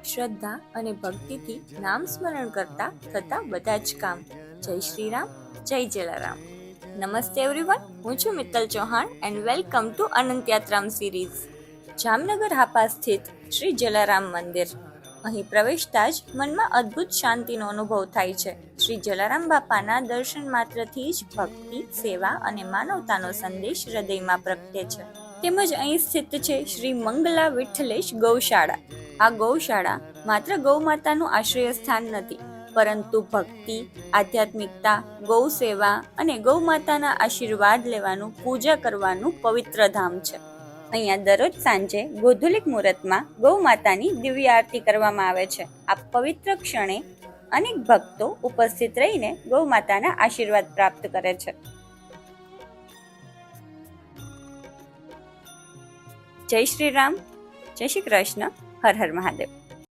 શ્રદ્ધા અને ભક્તિથી નામ સ્મરણ કરતા થતા બધા જ કામ. જય શ્રી રામ, જય જલારામ. નમસ્તે એવરીવન, હું છું Mittal Chauhan and welcome to Anant Yatram series. Jamnagar Hapa સ્થિત શ્રી જલારામ મંદિર. અહીં પ્રવેશતા જ મનમાં અદ્ભુત શાંતિનો અનુભવ થાય છે. શ્રી જલારામ બાપાના દર્શન માત્રથી જ ભક્તિ, સેવા અને માનવતાનો સંદેશ હૃદયમાં પ્રગટે છે. તેમજ અહીં સ્થિત છે શ્રી મંગલા વિઠ્ઠલેશ ગૌશાળા. આ ગૌશાળા માત્ર ગૌ માતાનું આશ્રય સ્થાન નથી, પરંતુ ભક્તિ, આધ્યાત્મિકતા, ગૌ સેવા અને ગૌ માતાના આશીર્વાદ લેવાનું, પૂજા કરવાનું પવિત્ર ધામ છે. અહીંયા દરરોજ સાંજે ગોધુલિક મુહૂર્તમાં ગૌ માતાની દિવ્ય આરતી કરવામાં આવે છે. આ પવિત્ર ક્ષણે અનેક ભક્તો ઉપસ્થિત રહીને ગૌ માતાના આશીર્વાદ પ્રાપ્ત કરે છે. જય શ્રી રામ, જય શ્રી કૃષ્ણ, હર હર મહાદેવ.